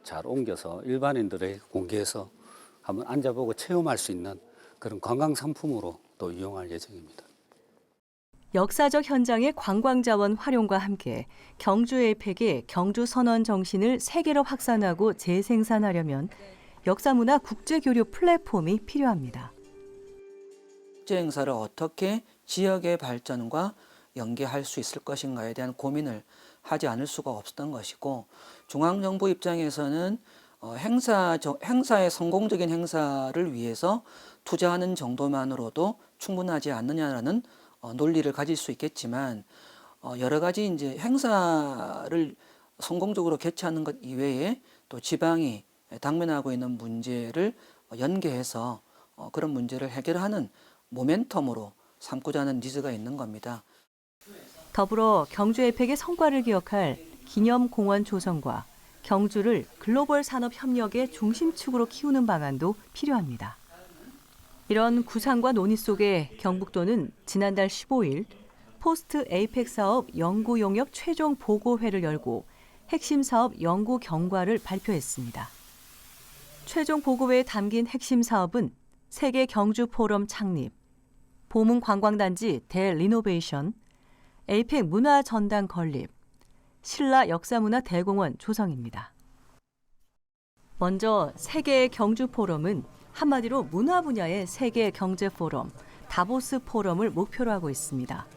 잘 옮겨서 일반인들에게 공개해서 한번 앉아보고 체험할 수 있는 그런 관광 상품으로 또 이용할 예정입니다. 역사적 현장의 관광자원 활용과 함께 경주 에이펙의 경주 선언 정신을 세계로 확산하고 재생산하려면 역사문화 국제교류 플랫폼이 필요합니다. 국제 행사를 어떻게 지역의 발전과 연계할 수 있을 것인가에 대한 고민을 하지 않을 수가 없었던 것이고, 중앙정부 입장에서는 행사의 성공적인 행사를 위해서 투자하는 정도만으로도 충분하지 않느냐라는 논리를 가질 수 있겠지만, 여러 가지 이제 행사를 성공적으로 개최하는 것 이외에 또 지방이 당면하고 있는 문제를 연계해서 그런 문제를 해결하는 모멘텀으로 삼고자 하는 니즈가 있는 겁니다. 더불어 경주 에이펙의 성과를 기억할 기념공원 조성과 경주를 글로벌 산업 협력의 중심축으로 키우는 방안도 필요합니다. 이런 구상과 논의 속에 경북도는 지난달 15일 포스트 에이펙 사업 연구 용역 최종 보고회를 열고 핵심 사업 연구 경과를 발표했습니다. 최종 보고회에 담긴 핵심 사업은 세계 경주 포럼 창립, 보문 관광단지 대리노베이션, 에이펙 문화 전당 건립, 신라 역사문화 대공원 조성입니다. 먼저 세계 경주 포럼은 한마디로 문화 분야의 세계 경제 포럼, 다보스 포럼을 목표로 하고 있습니다.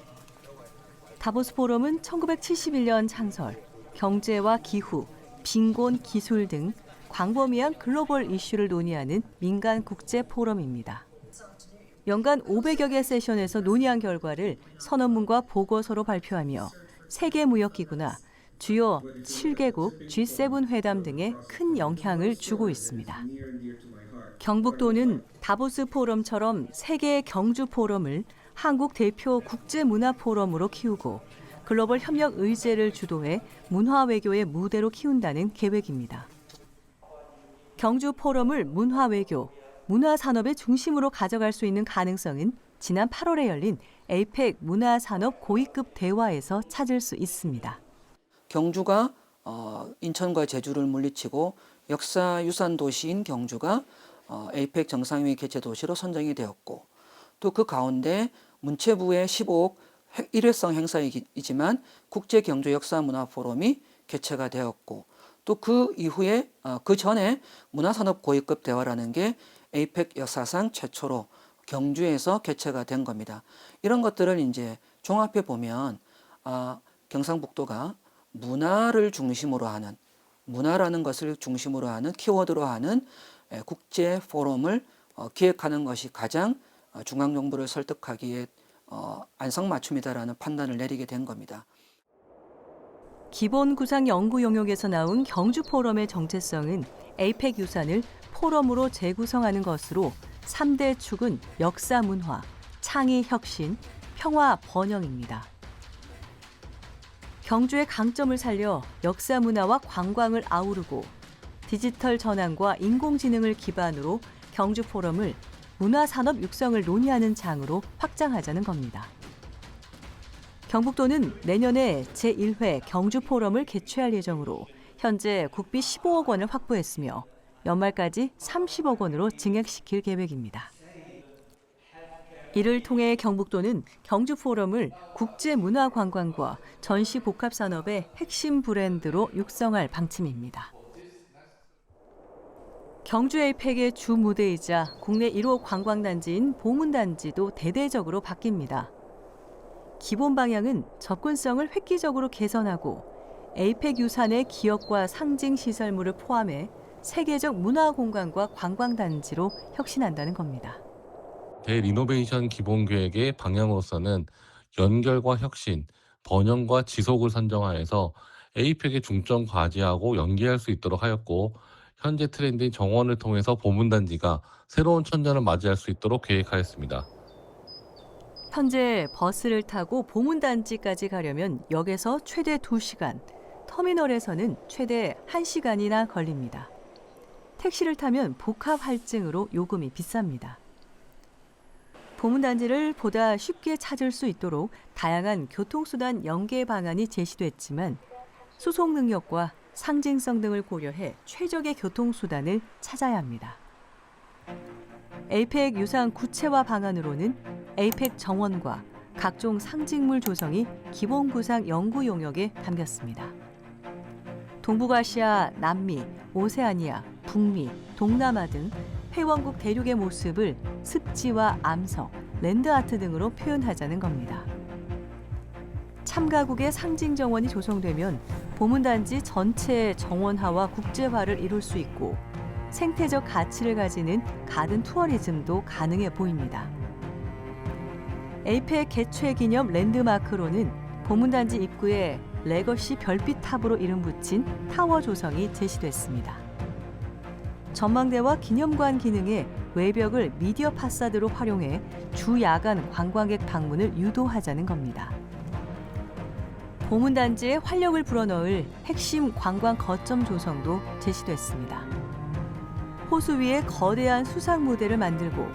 다보스 포럼은 1971년 창설, 경제와 기후, 빈곤, 기술 등 광범위한 글로벌 이슈를 논의하는 민간 국제 포럼입니다. 연간 500여 개 세션에서 논의한 결과를 선언문과 보고서로 발표하며 세계무역기구나 주요 7개국 G7 회담 등에 큰 영향을 주고 있습니다. 경북도는 다보스 포럼처럼 세계 경주 포럼을 한국 대표 국제문화 포럼으로 키우고 글로벌 협력 의제를 주도해 문화 외교의 무대로 키운다는 계획입니다. 경주 포럼을 문화 외교, 문화 산업의 중심으로 가져갈 수 있는 가능성은 지난 8월에 열린 에이펙 문화산업 고위급 대화에서 찾을 수 있습니다. 경주가 인천과 제주를 물리치고 역사유산 도시인 경주가 에이펙 정상회의 개최 도시로 선정이 되었고, 또 그 가운데 문체부의 15억 일회성 행사이지만 국제경주역사문화포럼이 개최가 되었고, 또 그 이후에 그 전에 문화산업 고위급 대화라는 게 에이펙 역사상 최초로 경주에서 개최가 된 겁니다. 이런 것들을 이제 종합해 보면 경상북도가 문화를 중심으로 하는, 문화라는 것을 중심으로 하는 키워드로 하는 국제 포럼을 기획하는 것이 가장 중앙정부를 설득하기에 안성맞춤이다라는 판단을 내리게 된 겁니다. 기본 구상 연구 용역에서 나온 경주 포럼의 정체성은 에이펙 유산을 포럼으로 재구성하는 것으로 3대 축은 역사 문화, 창의 혁신, 평화 번영입니다. 경주의 강점을 살려 역사 문화와 관광을 아우르고 디지털 전환과 인공지능을 기반으로 경주 포럼을 문화산업 육성을 논의하는 장으로 확장하자는 겁니다. 경북도는 내년에 제1회 경주 포럼을 개최할 예정으로 현재 국비 15억 원을 확보했으며 연말까지 30억 원으로 증액시킬 계획입니다. 이를 통해 경북도는 경주 포럼을 국제문화관광과 전시복합산업의 핵심 브랜드로 육성할 방침입니다. 경주 에이펙의 주 무대이자 국내 1호 관광단지인 보문단지도 대대적으로 바뀝니다. 기본 방향은 접근성을 획기적으로 개선하고 에이펙 유산의 기업과 상징 시설물을 포함해 세계적 문화 공간과 관광단지로 혁신한다는 겁니다. 대리노베이션 기본 계획의 방향으로서는 연결과 혁신, 번영과 지속을 선정하여서 에이펙의 중점 과제하고 연계할 수 있도록 하였고 현재 트렌드인 정원을 통해서 보문단지가 새로운 천년을 맞이할 수 있도록 계획하였습니다. 현재 버스를 타고 보문단지까지 가려면 역에서 최대 2시간, 터미널에서는 최대 1시간이나 걸립니다. 택시를 타면 복합 할증으로 요금이 비쌉니다. 보문단지를 보다 쉽게 찾을 수 있도록 다양한 교통수단 연계 방안이 제시됐지만 수송 능력과 상징성 등을 고려해 최적의 교통수단을 찾아야 합니다. 에이펙 유상 구체화 방안으로는 에이펙 정원과 각종 상징물 조성이 기본 구상 연구 용역에 담겼습니다. 동북아시아, 남미, 오세아니아, 북미, 동남아 등 회원국 대륙의 모습을 습지와 암석, 랜드아트 등으로 표현하자는 겁니다. 참가국의 상징 정원이 조성되면 보문단지 전체의 정원화와 국제화를 이룰 수 있고 생태적 가치를 가지는 가든 투어리즘도 가능해 보입니다. 에이펙 개최 기념 랜드마크로는 보문단지 입구에 레거시 별빛 탑으로 이름 붙인 타워 조성이 제시됐습니다. 전망대와 기념관 기능에 외벽을 미디어 파사드로 활용해 주야간 관광객 방문을 유도하자는 겁니다. 보문단지에 활력을 불어넣을 핵심 관광 거점 조성도 제시됐습니다. 호수 위에 거대한 수상 무대를 만들고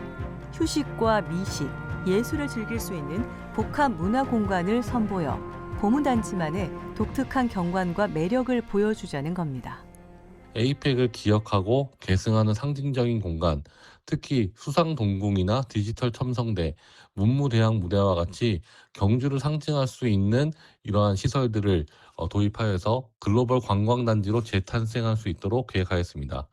휴식과 미식, 예술을 즐길 수 있는 복합 문화 공간을 선보여 보문단지만의 독특한 경관과 매력을 보여주자는 겁니다. 에이펙을 기억하고 계승하는 상징적인 공간, 특히 수상동궁이나 디지털 첨성대, 문무대학 무대와 같이 경주를 상징할 수 있는 이러한 시설들을 도입하여서 글로벌 관광단지로 재탄생할 수 있도록 계획하였습니다.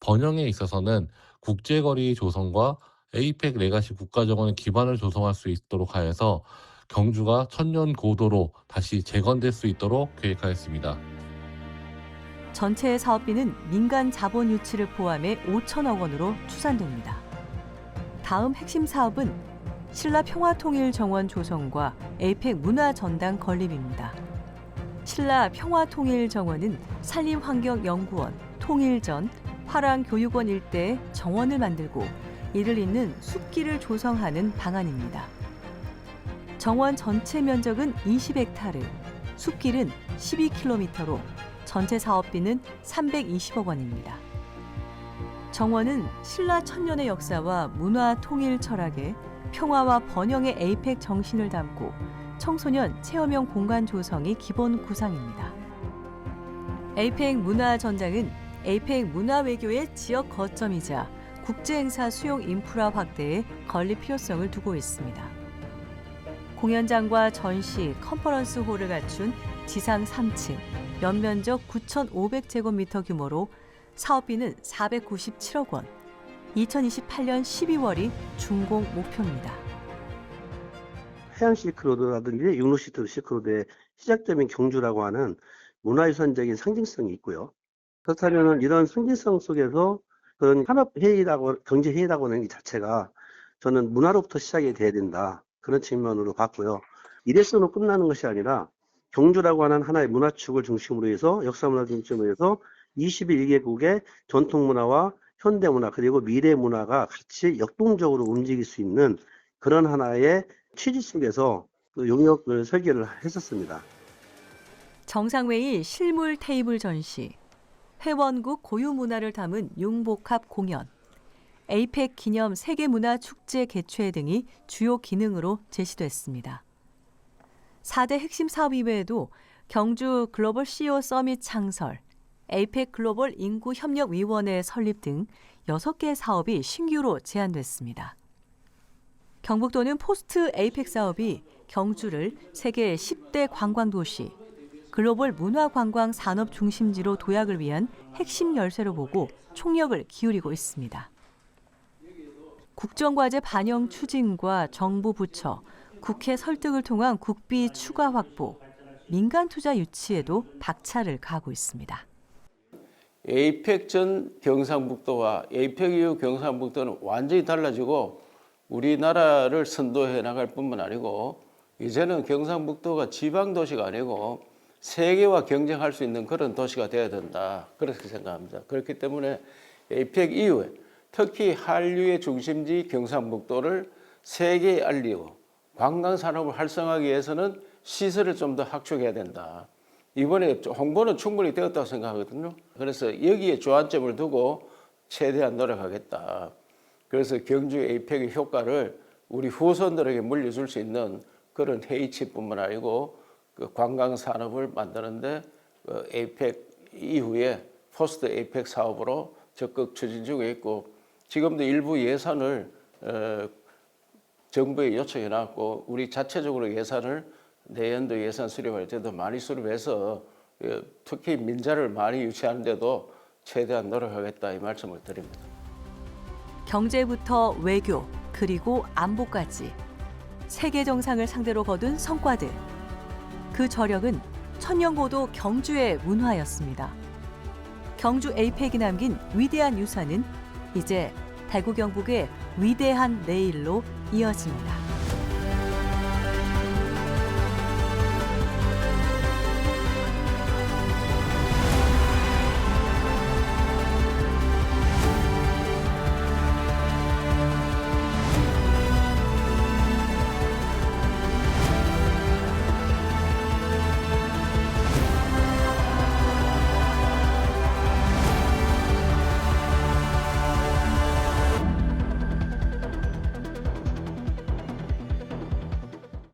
번영에 있어서는 국제거리 조성과 에이펙 레가시 국가정원의 기반을 조성할 수 있도록 하여서 경주가 천년 고도로 다시 재건될 수 있도록 계획하였습니다. 전체 사업비는 민간 자본 유치를 포함해 5천억 원으로 추산됩니다. 다음 핵심 사업은 신라 평화통일정원 조성과 에이펙 문화전당 건립입니다. 신라 평화통일정원은 산림환경연구원, 통일전, 화랑교육원 일대에 정원을 만들고 이를 잇는 숲길을 조성하는 방안입니다. 정원 전체 면적은 20헥타르, 숲길은 12km로 전체 사업비는 320억 원입니다. 정원은 신라 천년의 역사와 문화 통일 철학에 평화와 번영의 에이펙 정신을 담고 청소년 체험형 공간 조성이 기본 구상입니다. 에이펙 문화전당은 에이펙 문화외교의 지역 거점이자 국제행사 수용 인프라 확대에 건립 필요성을 두고 있습니다. 공연장과 전시, 컨퍼런스 홀을 갖춘 지상 3층, 연면적 9,500제곱미터 규모로 사업비는 497억 원, 2028년 12월이 준공 목표입니다. 해안 실크로드라든지 육로 실크로드의 시작점인 경주라고 하는 문화유산적인 상징성이 있고요. 그렇다면 이런 상징성 속에서 그런 산업회의라고 경제회의라고 하는 것 자체가 저는 문화로부터 시작이 돼야 된다. 그런 측면으로 봤고요. 이래서는 끝나는 것이 아니라 경주라고 하는 하나의 문화축을 중심으로 해서 역사문화 중심으로 해서 21개국의 전통문화와 현대문화 그리고 미래문화가 같이 역동적으로 움직일 수 있는 그런 하나의 취지 속에서 그 용역을 설계를 했었습니다. 정상회의 실물 테이블 전시, 회원국 고유 문화를 담은 융복합 공연, 에이펙 기념 세계문화축제 개최 등이 주요 기능으로 제시됐습니다. 4대 핵심 사업 이외에도 경주 글로벌 CEO 서밋 창설, 에이펙 글로벌 인구협력위원회 설립 등 6개 사업이 신규로 제안됐습니다. 경북도는 포스트 에이펙 사업이 경주를 세계 10대 관광도시, 글로벌 문화관광 산업 중심지로 도약을 위한 핵심 열쇠로 보고 총력을 기울이고 있습니다. 국정과제 반영 추진과 정부 부처, 국회 설득을 통한 국비 추가 확보, 민간 투자 유치에도 박차를 가하고 있습니다. 에이펙 전 경상북도와 에이펙 이후 경상북도는 완전히 달라지고 우리나라를 선도해 나갈 뿐만 아니고 이제는 경상북도가 지방 도시가 아니고 세계와 경쟁할 수 있는 그런 도시가 되어야 된다. 그렇게 생각합니다. 그렇기 때문에 에이펙 이후에 특히 한류의 중심지 경상북도를 세계에 알리고 관광산업을 활성화하기 위해서는 시설을 좀 더 확충해야 된다. 이번에 홍보는 충분히 되었다고 생각하거든요. 그래서 여기에 주안점을 두고 최대한 노력하겠다. 그래서 경주 에이펙의 효과를 우리 후손들에게 물려줄 수 있는 그런 회의체뿐만 아니고 그 관광산업을 만드는데 에이펙 이후에 포스트 에이펙 사업으로 적극 추진 중에 있고 지금도 일부 예산을 정부에 요청해 놨고 우리 자체적으로 예산을 내년도 예산 수립할 때도 많이 수립해서 특히 민자를 많이 유치하는 데도 최대한 노력하겠다 이 말씀을 드립니다. 경제부터 외교 그리고 안보까지 세계 정상을 상대로 거둔 성과들. 그 저력은 천년고도 경주의 문화였습니다. 경주 에이펙이 남긴 위대한 유산은 이제 대구 경북의 위대한 내일로 이어집니다.